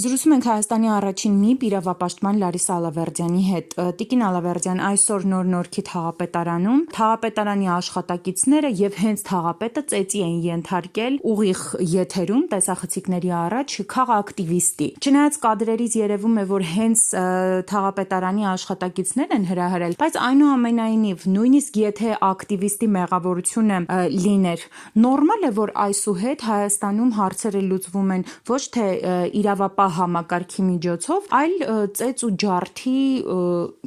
Զրուցում ենք Հայաստանի առաջին ՄԻՊ իրավապաշտպան Լարիսա Ալավերդյանի հետ։ Տիկին Ալավերդյան, այսօր Նոր-Նորքի թաղապետարանում թաղապետարանի աշխատակիցները եւ հենց թաղապետը ծեծի են ենթարկել ուղիղ եթերում տեսախցիկների առաջ քաղաքակտիվիստի։ Չնայած կադրերից երևում է, որ հենց թաղապետարանի աշխատակիցներ են հրահրել, բայց այնուամենայնիվ նույնիսկ եթե ակտիվիստի մեղավորությունը լիներ, նորմալ է, որ այսուհետ Հայաստանում հարցերը լուծվում են ոչ թե իրավապահ համակարգի միջոցով, այլ ծեծ ու ջարդի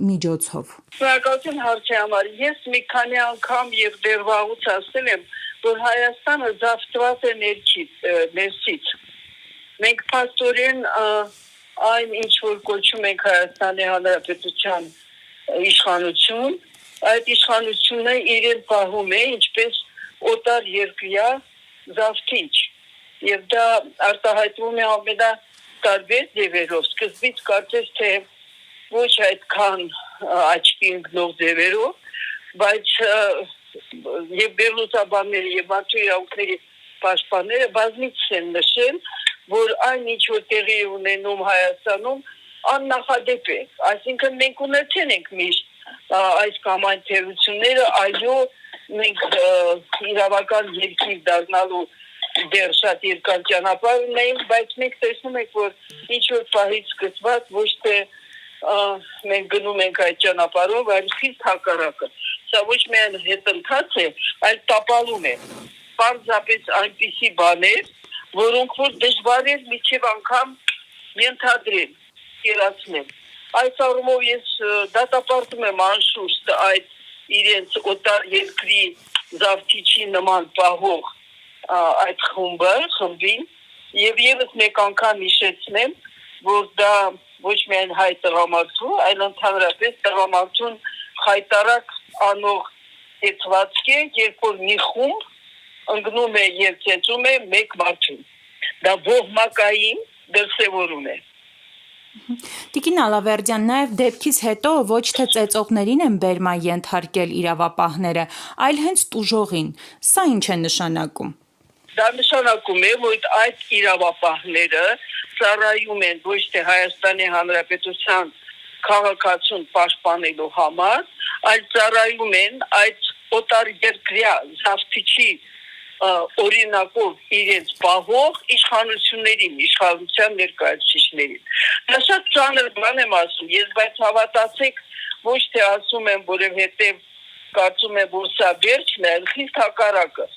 միջոցով։ Շնորհակալություն հարցի համար։ Ես մի քանի անգամ եւ դեռ վաղուց ասել եմ, որ Հայաստանը զավթված է ներսից։ Մենք փաստորեն այն ինչ որ կոչում ենք Հայաստանի Հանրապետության իշխանություն, այդ իշխանությունը իրեն պահում է ինչպես օտար երկրյա զավթիչ։ Եվ դա արտահայտվում է ամենատարբեր ձևերով։ Սկզբից կարծես թե ոչ այդքան աչքի ընկնող ձևերով, բայց եւ վերլուծաբանները եւ մարդու իրավունքների պաշտպանները բազմիցս են նշել, որ այն ինչ որ տեղի է ունենում Հայաստանում աննախադեպ է։ Այսինքն մենք ունեցել ենք միշտ այս կամ այն թերությունները, այո, մենք իրավական երկիր դառնալու դեռ շատ երկար ճանապարհ ունենք, բայց մենք տեսնում ենք, որ ինչ որ պահից սկսված ոչ թե մենք գնում ենք այդ ճանապարհով, այլ խիստ հակառակը։ Սա ոչ միայն հետընթաց է, այլ տապալում է։ Պարզապես այնպիսի բաներ, որոնք որ դժվար է միջև անգամ ենթադրել, կերացնել։ Այս առումով ես դատապարտում եմ անշուշտ այդ իրենց օտար երկրի զավթիչի նման պահող այդ խմբին եւ եւս մեկ անգամ հիշեցնեմ, որ դա ոչ միայն հայ տղամարդու, այլ ընդհանրապես տղամարդուն խայտարակ անող ծեծվածք է, երբ որ մի խումբ ընկնում է եւ ծեծում է մեկ մարդուն։ Դա ողմակային դրսևորում է։ Տիկին Ալավերդյան, նաև դեպքից հետո ոչ թե ծեծողներին են բերմա ենթարկել իրավապահները, այլ հենց տուժողին։ Սա ինչ է նշանակում։ Դա նշանակում է, որ այդ իրավապահները ծառայում են ոչ թե Հայաստանի Հանրապետության քաղաքացուն պաշտպանելու համար, այլ ծառայում են այդ օտարերկրյա զավթիչի օրինակով իրենց պահող իշխանություններին, իշխանության ներկայացուցիչներին։ Դա շատ ծանր բան եմ ասում, ես բայց հավատացեք, ոչ թե ասում եմ, որովհետև կարծում եմ, որ սա վերջն է, այլ խիստ հակառակը։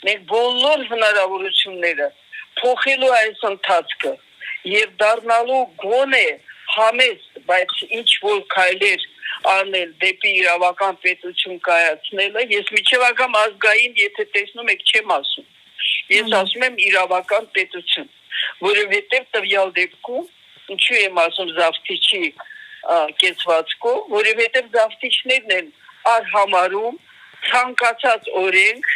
Մենք բոլոր հնարավորությունները փոխելու այս ընթացքը եւ դառնալու գոնե համեստ, բայց ինչ որ քայլեր անել դեպի իրավական պետություն կայացնելը, ես միջև անգամ ազգային, եթե տեսնում եք, չեմ ասում։ Ես ասում եմ իրավական պետություն, որովհետև տվյալ դեպքում, ինչու եմ ասում զավթիչի կեցվածքով, որովհետև զավթիչներն են արհամարում ցանկացած օրենք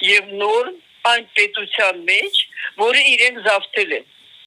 եւ նորմ այն պետության մեջ, որը իրենք զավթել են։